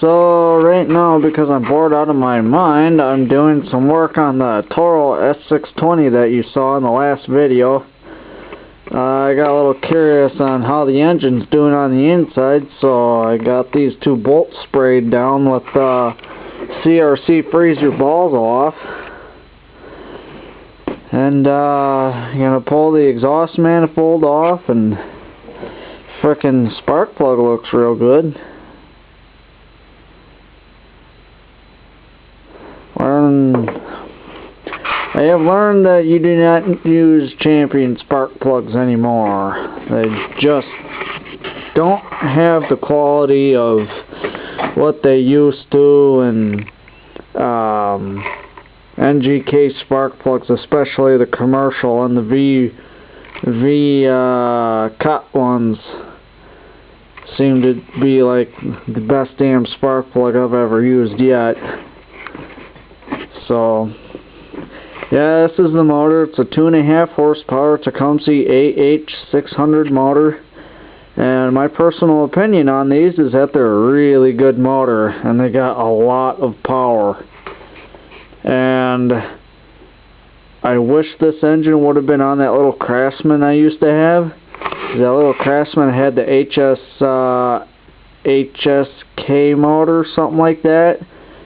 So right now, because I'm bored out of my mind, I'm doing some work on the Toro S620 that you saw in the last video. I got a little curious on how the engine's doing on the inside, so I got these two bolts sprayed down with CRC freeze your balls off. And I'm gonna pull the exhaust manifold off, and frickin' spark plug looks real good. I have learned that you do not use Champion spark plugs anymore. They just don't have the quality of what they used to, and NGK spark plugs, especially the commercial and the cut ones, seem to be like the best damn spark plug I've ever used yet. So yeah, this is the motor. It's a 2.5 horsepower Tecumseh AH600 motor, and my personal opinion on these is that they're a really good motor, and they got a lot of power. And I wish this engine would have been on that little Craftsman I used to have. That little Craftsman had the HSK motor, something like that,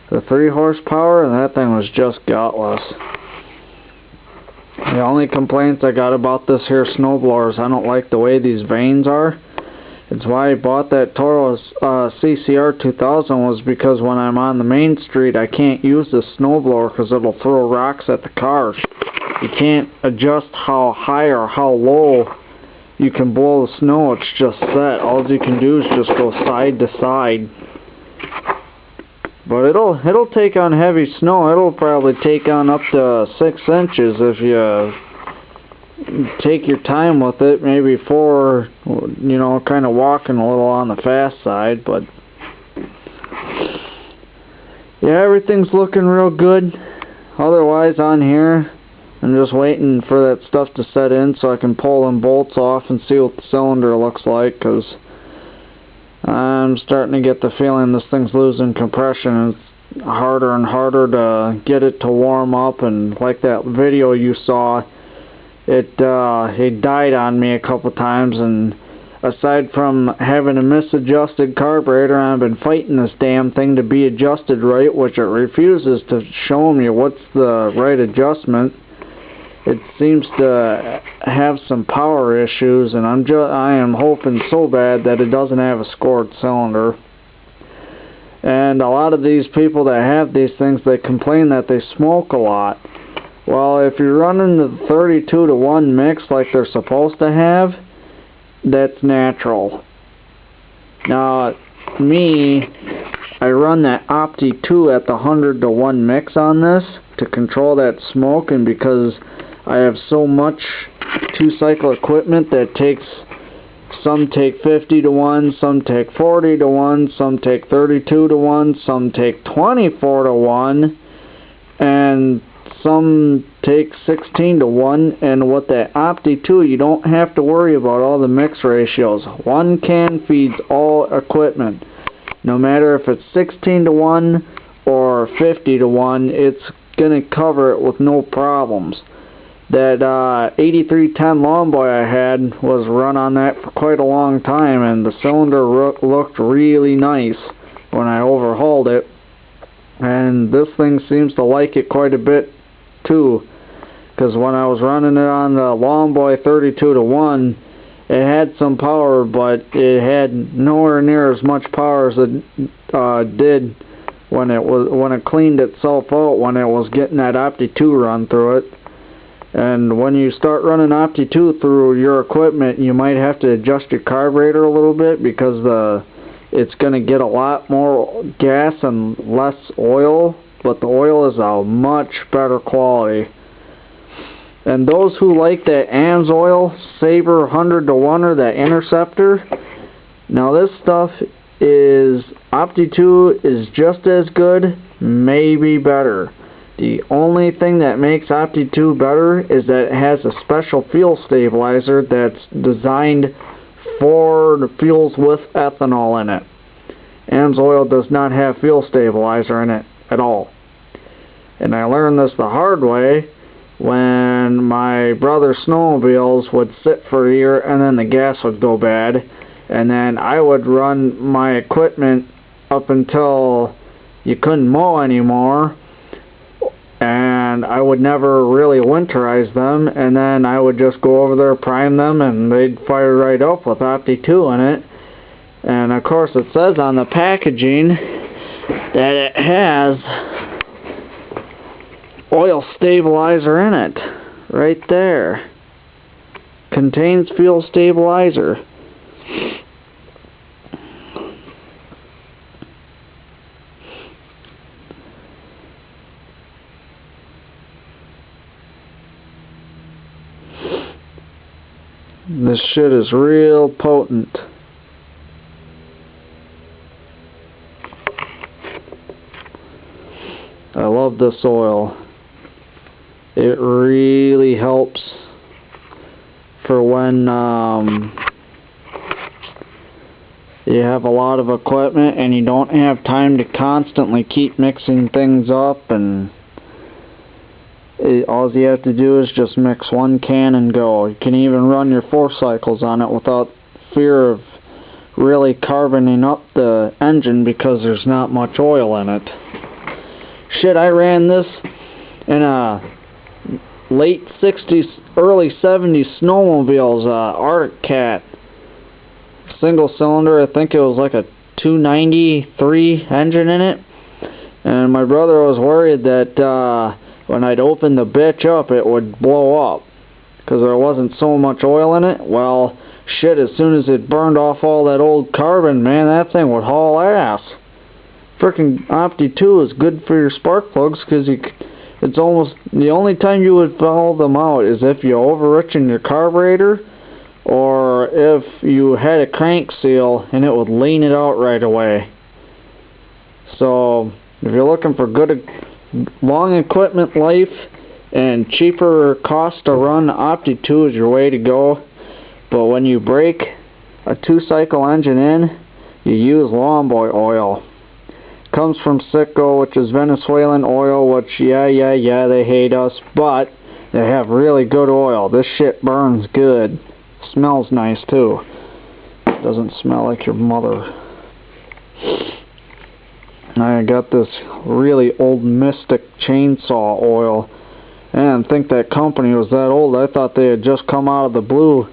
the 3 horsepower, and that thing was just gutless. The only complaints I got about this here snowblower is I don't like the way these vanes are. It's why I bought that Toro CCR 2000, was because when I'm on the main street I can't use the snowblower because it'll throw rocks at the cars. You can't adjust how high or how low you can blow the snow. It's just set. All you can do is just go side to side. But it'll take on heavy snow. It'll probably take on up to 6 inches if you take your time with it. Maybe 4, you know, kind of walking a little on the fast side. But yeah, everything's looking real good. Otherwise, on here, I'm just waiting for that stuff to set in so I can pull them bolts off and see what the cylinder looks like, because I'm starting to get the feeling this thing's losing compression. It's harder and harder to get it to warm up, and like that video you saw, it died on me a couple times, and aside from having a misadjusted carburetor, I've been fighting this damn thing to be adjusted right, which it refuses to show me what's the right adjustment. It seems to have some power issues, and I am hoping so bad that it doesn't have a scored cylinder. And a lot of these people that have these things, they complain that they smoke a lot. Well, if you're running the 32-to-1 mix like they're supposed to have, that's natural. Now, me, I run that Opti 2 at the 100-to-1 mix on this to control that smoke, and because I have so much 2-cycle equipment that some take 50-to-1, some take 40-to-1, some take 32-to-1, some take 24-to-1, and some take 16-to-1. And with that Opti 2, you don't have to worry about all the mix ratios. One can feeds all equipment. No matter if it's 16-to-1 or 50-to-1, it's going to cover it with no problems. That 8310 Lawn Boy I had was run on that for quite a long time, and the cylinder looked really nice when I overhauled it. And this thing seems to like it quite a bit too, because when I was running it on the Lawn Boy 32-to-1, it had some power, but it had nowhere near as much power as it did when it cleaned itself out when it was getting that Opti 2 run through it. And when you start running Opti 2 through your equipment, you might have to adjust your carburetor a little bit, because it's going to get a lot more gas and less oil, but the oil is a much better quality. And those who like that AMSOIL Sabre 100-to-1 or that Interceptor, now this stuff is, Opti 2 is just as good, maybe better. The only thing that makes Opti 2 better is that it has a special fuel stabilizer that's designed for the fuels with ethanol in it. AMSOIL does not have fuel stabilizer in it at all. And I learned this the hard way when my brother's snowmobiles would sit for a year and then the gas would go bad. And then I would run my equipment up until you couldn't mow anymore. And I would never really winterize them. And then I would just go over there, prime them, and they'd fire right up with Opti-2 in it. And of course it says on the packaging that it has oil stabilizer in it. Right there. Contains fuel stabilizer. This shit is real potent. I love this oil. It really helps for when you have a lot of equipment and you don't have time to constantly keep mixing things up, and all you have to do is just mix one can and go. You can even run your 4 cycles on it without fear of really carboning up the engine because there's not much oil in it. Shit, I ran this in a late 60s, early 70s snowmobiles, Arctic Cat. Single cylinder, I think it was like a 293 engine in it. And my brother was worried that when I'd open the bitch up it would blow up because there wasn't so much oil in it. Well, shit, as soon as it burned off all that old carbon, man, that thing would haul ass. Frickin' Opti-2 is good for your spark plugs because it's almost the only time you would foul them out is if you overrich in your carburetor, or if you had a crank seal and it would lean it out right away. So if you're looking for good long equipment life and cheaper cost to run, Opti-2 is your way to go. But when you break a 2-cycle engine in, you use lawn boy oil. Comes from Citgo, which is Venezuelan oil, which yeah, they hate us, but they have really good oil. This shit burns good. Smells nice too. Doesn't smell like your mother. I got this really old Mystic chainsaw oil. I didn't think that company was that old. I thought they had just come out of the blue.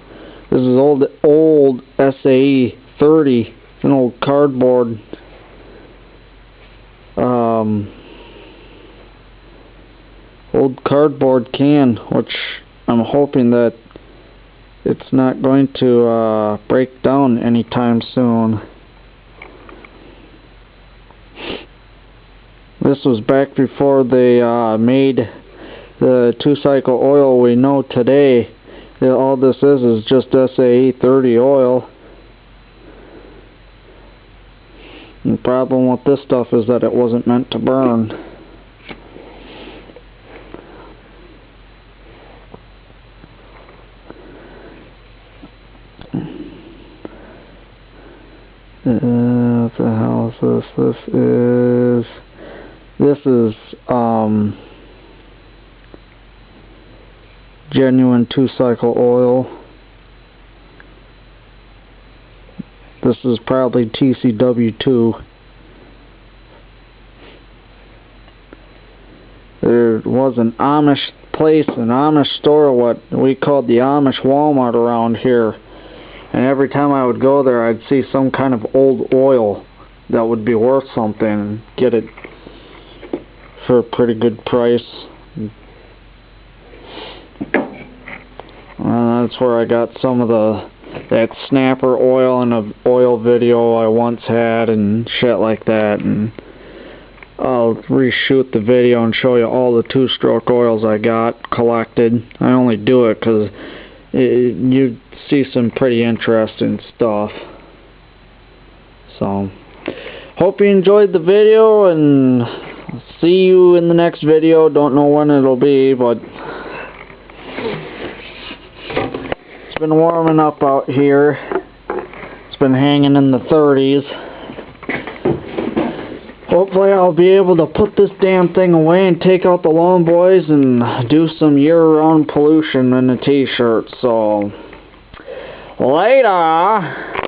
This is old SAE 30. It's an old cardboard old cardboard can, which I'm hoping that it's not going to break down anytime soon. This was back before they made the 2-cycle oil we know today. All this is just SAE 30 oil. And the problem with this stuff is that it wasn't meant to burn. What the hell is this? This is genuine 2-cycle oil. This is probably TCW2. There was an Amish place, an Amish store, what we called the Amish Walmart around here. And every time I would go there, I'd see some kind of old oil that would be worth something and get it for a pretty good price. And that's where I got some of that snapper oil in an oil video I once had and shit like that. And I'll reshoot the video and show you all the 2-stroke oils I got collected. I only do it because you see some pretty interesting stuff. So, hope you enjoyed the video, and see you in the next video. Don't know when it'll be, but it's been warming up out here. It's been hanging in the 30s. hopefully I'll be able to put this damn thing away and take out the Lone Boys and do some year-round pollution in a t-shirt. So, later!